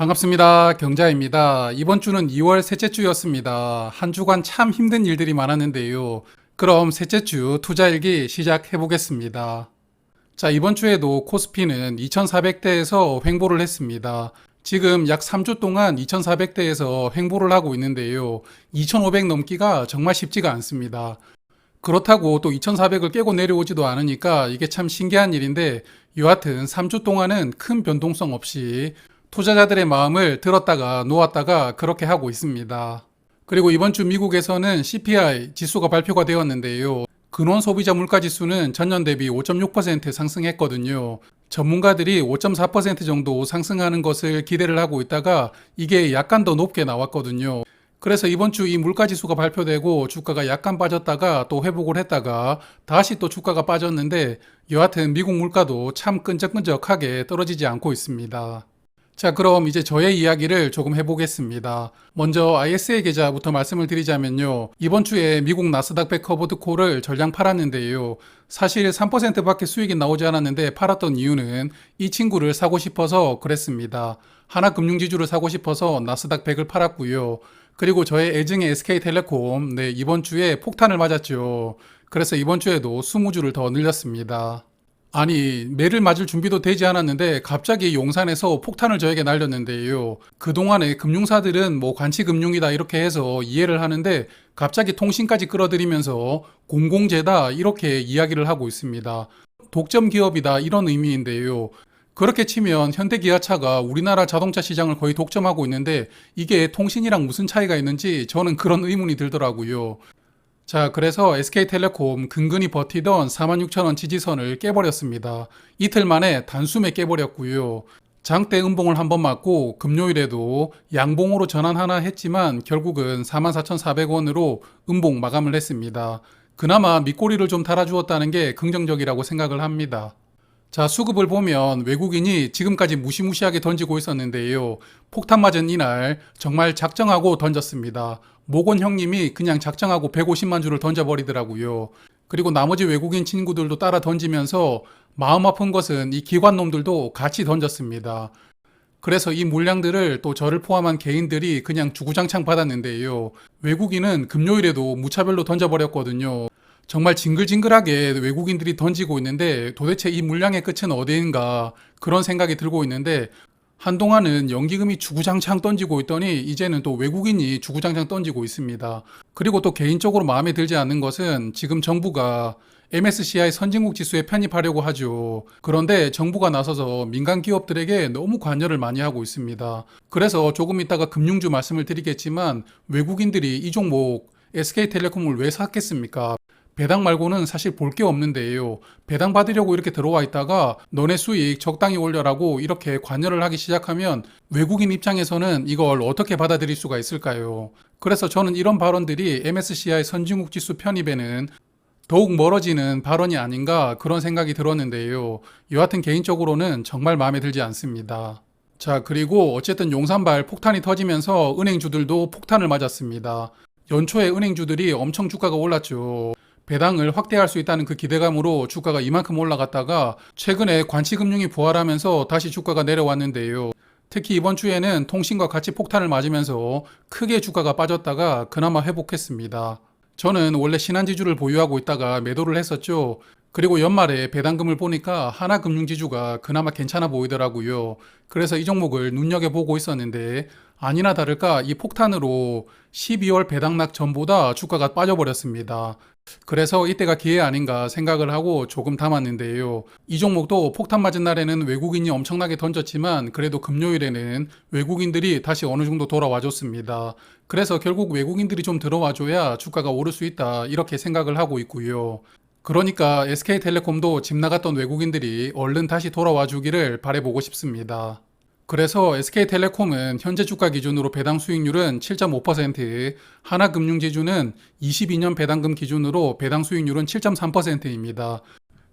반갑습니다. 경자입니다. 이번 주는 2월 셋째 주였습니다. 한 주간 참 힘든 일들이 많았는데요. 그럼 셋째 주 투자일기 시작해 보겠습니다. 자, 이번 주에도 코스피는 2400대에서 횡보를 했습니다. 지금 약 3주 동안 2400대에서 횡보를 하고 있는데요. 2500 넘기가 정말 쉽지가 않습니다. 그렇다고 또 2400을 깨고 내려오지도 않으니까 이게 참 신기한 일인데, 여하튼 3주 동안은 큰 변동성 없이 투자자들의 마음을 들었다가 놓았다가 그렇게 하고 있습니다. 그리고 이번 주 미국에서는 CPI 지수가 발표가 되었는데요. 근원 소비자 물가 지수는 전년 대비 5.6% 상승했거든요. 전문가들이 5.4% 정도 상승하는 것을 기대를 하고 있다가 이게 약간 더 높게 나왔거든요. 그래서 이번 주 이 물가 지수가 발표되고 주가가 약간 빠졌다가 또 회복을 했다가 다시 또 주가가 빠졌는데, 여하튼 미국 물가도 참 끈적끈적하게 떨어지지 않고 있습니다. 자, 그럼 이제 저의 이야기를 조금 해보겠습니다. 먼저 ISA 계좌부터 말씀을 드리자면요. 이번 주에 미국 나스닥 100 커버드 콜을 전량 팔았는데요. 사실 3%밖에 수익이 나오지 않았는데 팔았던 이유는 이 친구를 사고 싶어서 그랬습니다. 하나금융지주를 사고 싶어서 나스닥 100을 팔았고요. 그리고 저의 애증의 SK텔레콤, 이번 주에 폭탄을 맞았죠. 그래서 이번 주에도 20주를 더 늘렸습니다. 아니, 매를 맞을 준비도 되지 않았는데 갑자기 용산에서 폭탄을 저에게 날렸는데요. 그동안에 금융사들은 뭐 관치금융이다 이렇게 해서 이해를 하는데, 갑자기 통신까지 끌어들이면서 공공재다 이렇게 이야기를 하고 있습니다. 독점 기업이다 이런 의미인데요. 그렇게 치면 현대기아차가 우리나라 자동차 시장을 거의 독점하고 있는데, 이게 통신이랑 무슨 차이가 있는지 저는 그런 의문이 들더라고요. 자, 그래서 SK텔레콤 근근히 버티던 46,000원 지지선을 깨버렸습니다. 이틀 만에 단숨에 깨버렸고요. 장대 음봉을 한번 맞고 금요일에도 양봉으로 전환하나 했지만 결국은 44,400원으로 음봉 마감을 했습니다. 그나마 밑꼬리를 좀 달아주었다는 게 긍정적이라고 생각을 합니다. 자, 수급을 보면 외국인이 지금까지 무시무시하게 던지고 있었는데요. 폭탄 맞은 이날 정말 작정하고 던졌습니다. 모건 형님이 그냥 작정하고 150만 주를 던져버리더라고요. 그리고 나머지 외국인 친구들도 따라 던지면서 마음 아픈 것은 이 기관놈들도 같이 던졌습니다. 그래서 이 물량들을 또 저를 포함한 개인들이 그냥 주구장창 받았는데요. 외국인은 금요일에도 무차별로 던져버렸거든요. 정말 징글징글하게 외국인들이 던지고 있는데 도대체 이 물량의 끝은 어디인가 그런 생각이 들고 있는데, 한동안은 연기금이 주구장창 던지고 있더니 이제는 또 외국인이 주구장창 던지고 있습니다. 그리고 또 개인적으로 마음에 들지 않는 것은 지금 정부가 MSCI 선진국 지수에 편입하려고 하죠. 그런데 정부가 나서서 민간 기업들에게 너무 관여를 많이 하고 있습니다. 그래서 조금 이따가 금융주 말씀을 드리겠지만, 외국인들이 이 종목 SK텔레콤을 왜 샀겠습니까? 배당 말고는 사실 볼 게 없는데요. 배당 받으려고 이렇게 들어와 있다가 너네 수익 적당히 올려라고 이렇게 관여를 하기 시작하면 외국인 입장에서는 이걸 어떻게 받아들일 수가 있을까요? 그래서 저는 이런 발언들이 MSCI 선진국 지수 편입에는 더욱 멀어지는 발언이 아닌가 그런 생각이 들었는데요. 여하튼 개인적으로는 정말 마음에 들지 않습니다. 자, 그리고 어쨌든 용산발 폭탄이 터지면서 은행주들도 폭탄을 맞았습니다. 연초에 은행주들이 엄청 주가가 올랐죠. 배당을 확대할 수 있다는 그 기대감으로 주가가 이만큼 올라갔다가 최근에 관치금융이 부활하면서 다시 주가가 내려왔는데요. 특히 이번 주에는 통신과 같이 폭탄을 맞으면서 크게 주가가 빠졌다가 그나마 회복했습니다. 저는 원래 신한지주를 보유하고 있다가 매도를 했었죠. 그리고 연말에 배당금을 보니까 하나금융지주가 그나마 괜찮아 보이더라고요. 그래서 이 종목을 눈여겨보고 있었는데, 아니나 다를까 이 폭탄으로 12월 배당락 전보다 주가가 빠져버렸습니다. 그래서 이때가 기회 아닌가 생각을 하고 조금 담았는데요. 이 종목도 폭탄 맞은 날에는 외국인이 엄청나게 던졌지만 그래도 금요일에는 외국인들이 다시 어느 정도 돌아와 줬습니다. 그래서 결국 외국인들이 좀 들어와 줘야 주가가 오를 수 있다 이렇게 생각을 하고 있고요. 그러니까 SK텔레콤도 집 나갔던 외국인들이 얼른 다시 돌아와 주기를 바라보고 싶습니다. 그래서 SK텔레콤은 현재 주가 기준으로 배당 수익률은 7.5%, 하나금융지주는 22년 배당금 기준으로 배당 수익률은 7.3%입니다.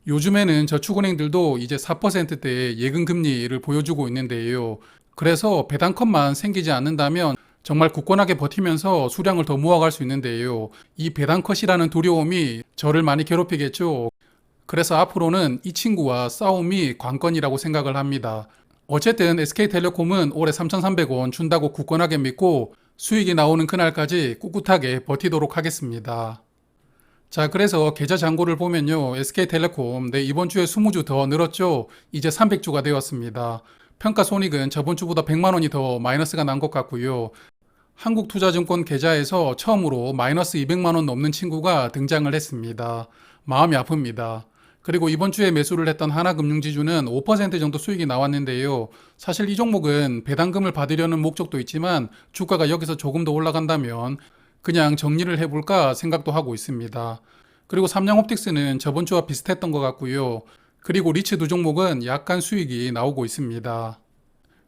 요즘에는 저축은행들도 이제 4%대의 예금 금리를 보여주고 있는데요. 그래서 배당컷만 생기지 않는다면 정말 굳건하게 버티면서 수량을 더 모아갈 수 있는데요. 이 배당컷이라는 두려움이 저를 많이 괴롭히겠죠. 그래서 앞으로는 이 친구와 싸움이 관건이라고 생각을 합니다. 어쨌든 SK텔레콤은 올해 3,300원 준다고 굳건하게 믿고 수익이 나오는 그날까지 꿋꿋하게 버티도록 하겠습니다. 자, 그래서 계좌 잔고를 보면요. SK텔레콤 이번 주에 20주 더 늘었죠. 이제 300주가 되었습니다. 평가 손익은 저번 주보다 100만 원이 더 마이너스가 난 것 같고요. 한국투자증권 계좌에서 처음으로 마이너스 200만 원 넘는 친구가 등장을 했습니다. 마음이 아픕니다. 그리고 이번 주에 매수를 했던 하나금융지주는 5% 정도 수익이 나왔는데요. 사실 이 종목은 배당금을 받으려는 목적도 있지만 주가가 여기서 조금 더 올라간다면 그냥 정리를 해볼까 생각도 하고 있습니다. 그리고 삼양옵틱스는 저번 주와 비슷했던 것 같고요. 그리고 리츠 두 종목은 약간 수익이 나오고 있습니다.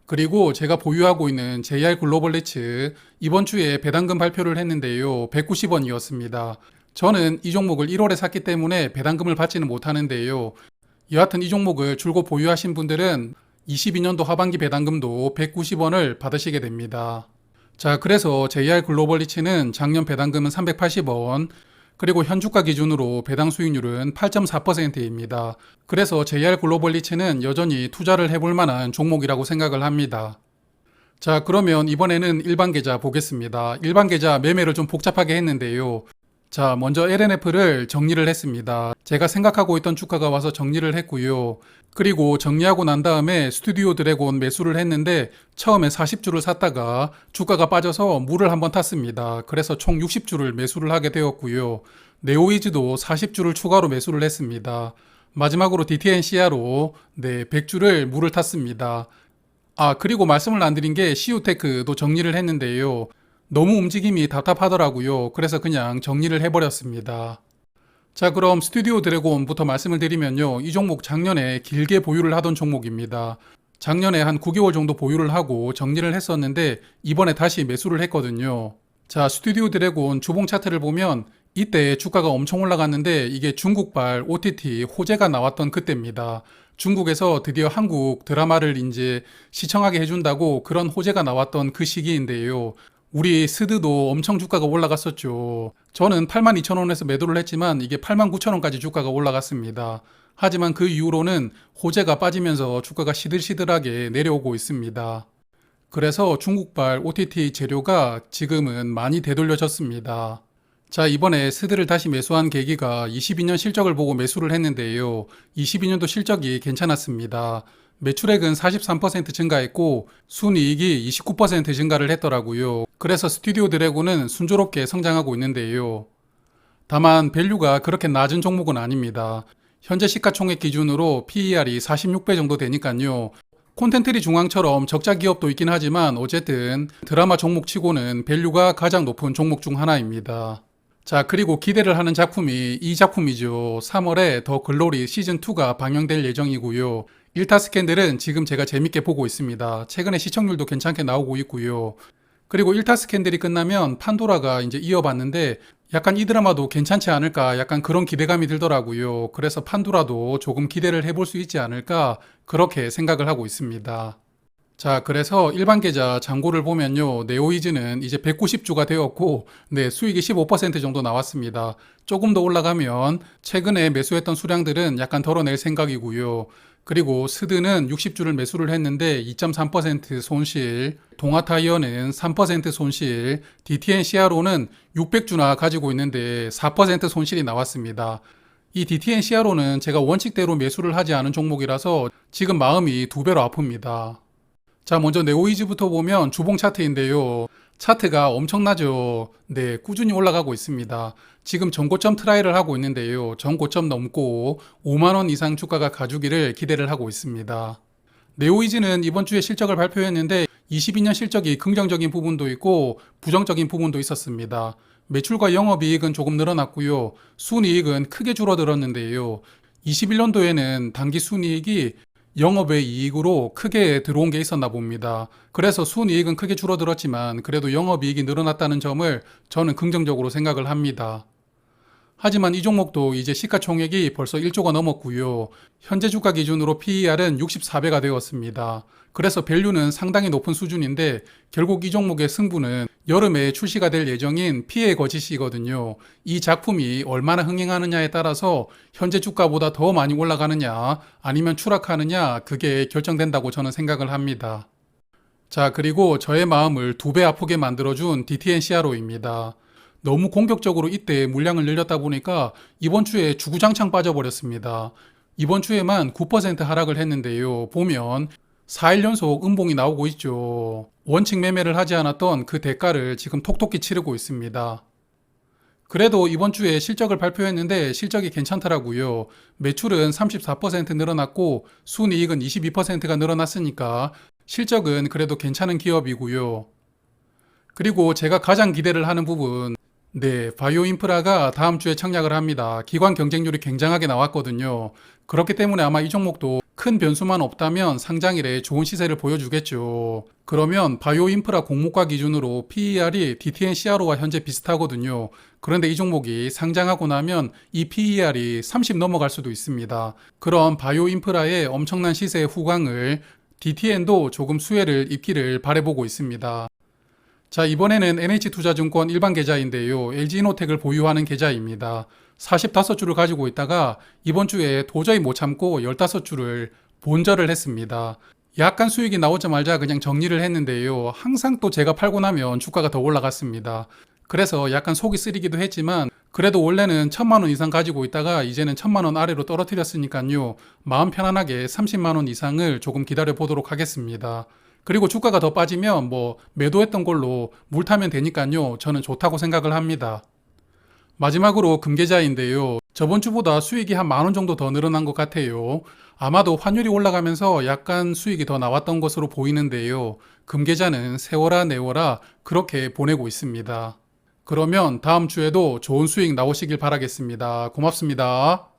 그리고 제가 보유하고 있는 JR 글로벌 리츠 이번 주에 배당금 발표를 했는데요. 190원이었습니다. 저는 이 종목을 1월에 샀기 때문에 배당금을 받지는 못하는데요. 여하튼 이 종목을 줄곧 보유하신 분들은 22년도 하반기 배당금도 190원을 받으시게 됩니다. 자, 그래서 JR 글로벌 리츠는 작년 배당금은 380원, 그리고 현주가 기준으로 배당 수익률은 8.4%입니다. 그래서 JR 글로벌 리츠는 여전히 투자를 해볼 만한 종목이라고 생각을 합니다. 자, 그러면 이번에는 일반 계좌 보겠습니다. 일반 계좌 매매를 좀 복잡하게 했는데요. 자, 먼저 LNF를 정리를 했습니다. 제가 생각하고 있던 주가가 와서 정리를 했고요. 그리고 정리하고 난 다음에 스튜디오 드래곤 매수를 했는데 처음에 40주를 샀다가 주가가 빠져서 물을 한번 탔습니다. 그래서 총 60주를 매수를 하게 되었고요. 네오이즈도 40주를 추가로 매수를 했습니다. 마지막으로 DTNCR로 100주를 물을 탔습니다. 아, 그리고 말씀을 안 드린 게 CU테크도 정리를 했는데요. 너무 움직임이 답답하더라고요. 그래서 그냥 정리를 해버렸습니다. 자, 그럼 스튜디오 드래곤부터 말씀을 드리면요. 이 종목 작년에 길게 보유를 하던 종목입니다. 작년에 한 9개월 정도 보유를 하고 정리를 했었는데 이번에 다시 매수를 했거든요. 자, 스튜디오 드래곤 주봉 차트를 보면 이때 주가가 엄청 올라갔는데 이게 중국발 OTT 호재가 나왔던 그때입니다. 중국에서 드디어 한국 드라마를 이제 시청하게 해준다고 그런 호재가 나왔던 그 시기인데요. 우리 스드도 엄청 주가가 올라갔었죠. 저는 82,000원에서 매도를 했지만 이게 89,000원까지 주가가 올라갔습니다. 하지만 그 이후로는 호재가 빠지면서 주가가 시들시들하게 내려오고 있습니다. 그래서 중국발 OTT 재료가 지금은 많이 되돌려졌습니다. 자, 이번에 스드를 다시 매수한 계기가 22년 실적을 보고 매수를 했는데요. 22년도 실적이 괜찮았습니다. 매출액은 43% 증가했고 순이익이 29% 증가를 했더라고요. 그래서 스튜디오 드래곤은 순조롭게 성장하고 있는데요. 다만 밸류가 그렇게 낮은 종목은 아닙니다. 현재 시가총액 기준으로 PER이 46배 정도 되니까요. 콘텐트리 중앙처럼 적자 기업도 있긴 하지만 어쨌든 드라마 종목치고는 밸류가 가장 높은 종목 중 하나입니다. 자, 그리고 기대를 하는 작품이 이 작품이죠. 3월에 더 글로리 시즌2가 방영될 예정이고요. 일타 스캔들은 지금 제가 재밌게 보고 있습니다. 최근에 시청률도 괜찮게 나오고 있고요. 그리고 일타 스캔들이 끝나면 판도라가 이제 이어봤는데 약간 이 드라마도 괜찮지 않을까 약간 그런 기대감이 들더라고요. 그래서 판도라도 조금 기대를 해볼 수 있지 않을까 그렇게 생각을 하고 있습니다. 자, 그래서 일반 계좌 잔고를 보면요. 네오이즈는 이제 190주가 되었고 수익이 15% 정도 나왔습니다. 조금 더 올라가면 최근에 매수했던 수량들은 약간 덜어낼 생각이고요. 그리고 스드는 60주를 매수를 했는데 2.3% 손실, 동아타이어는 3% 손실, DTNCRO는 600주나 가지고 있는데 4% 손실이 나왔습니다. 이 DTNCRO는 제가 원칙대로 매수를 하지 않은 종목이라서 지금 마음이 두 배로 아픕니다. 자, 먼저 네오이즈부터 보면 주봉 차트인데요. 차트가 엄청나죠. 네, 꾸준히 올라가고 있습니다. 지금 전고점 트라이를 하고 있는데요. 전고점 넘고 5만원 이상 주가가 가주기를 기대를 하고 있습니다. 네오이즈는 이번 주에 실적을 발표했는데 22년 실적이 긍정적인 부분도 있고 부정적인 부분도 있었습니다. 매출과 영업이익은 조금 늘어났고요. 순이익은 크게 줄어들었는데요. 21년도에는 당기 순이익이 영업의 이익으로 크게 들어온 게 있었나 봅니다. 그래서 순이익은 크게 줄어들었지만 그래도 영업이익이 늘어났다는 점을 저는 긍정적으로 생각을 합니다. 하지만 이 종목도 이제 시가총액이 벌써 1조가 넘었고요. 현재 주가 기준으로 PER은 64배가 되었습니다. 그래서 밸류는 상당히 높은 수준인데 결국 이 종목의 승부는 여름에 출시가 될 예정인 피해 거짓이거든요. 이 작품이 얼마나 흥행하느냐에 따라서 현재 주가보다 더 많이 올라가느냐 아니면 추락하느냐 그게 결정된다고 저는 생각을 합니다. 자, 그리고 저의 마음을 2배 아프게 만들어준 DTN CRO입니다. 너무 공격적으로 이때 물량을 늘렸다 보니까 이번 주에 주구장창 빠져버렸습니다. 이번 주에만 9% 하락을 했는데요. 보면 4일 연속 음봉이 나오고 있죠. 원칙 매매를 하지 않았던 그 대가를 지금 톡톡히 치르고 있습니다. 그래도 이번 주에 실적을 발표했는데 실적이 괜찮더라고요. 매출은 34% 늘어났고 순이익은 22%가 늘어났으니까 실적은 그래도 괜찮은 기업이고요. 그리고 제가 가장 기대를 하는 부분, 네, 바이오 인프라가 다음 주에 청약을 합니다. 기관 경쟁률이 굉장하게 나왔거든요. 그렇기 때문에 아마 이 종목도 큰 변수만 없다면 상장일에 좋은 시세를 보여주겠죠. 그러면 바이오 인프라 공모가 기준으로 PER이 DTN CRO와 현재 비슷하거든요. 그런데 이 종목이 상장하고 나면 이 PER이 30 넘어갈 수도 있습니다. 그런 바이오 인프라의 엄청난 시세 후광을 DTN도 조금 수혜를 입기를 바라보고 있습니다. 자, 이번에는 NH투자증권 일반 계좌인데요. LG이노텍을 보유하는 계좌입니다. 45주를 가지고 있다가 이번 주에 도저히 못 참고 15주를 본절을 했습니다. 약간 수익이 나오자마자 그냥 정리를 했는데요. 항상 또 제가 팔고 나면 주가가 더 올라갔습니다. 그래서 약간 속이 쓰리기도 했지만 그래도 원래는 1,000만 원 이상 가지고 있다가 이제는 1,000만 원 아래로 떨어뜨렸으니까요. 마음 편안하게 30만 원 이상을 조금 기다려 보도록 하겠습니다. 그리고 주가가 더 빠지면 뭐 매도했던 걸로 물 타면 되니까요. 저는 좋다고 생각을 합니다. 마지막으로 금계좌인데요. 저번 주보다 수익이 한 10,000원 정도 더 늘어난 것 같아요. 아마도 환율이 올라가면서 약간 수익이 더 나왔던 것으로 보이는데요. 금계좌는 세워라 내워라 그렇게 보내고 있습니다. 그러면 다음 주에도 좋은 수익 나오시길 바라겠습니다. 고맙습니다.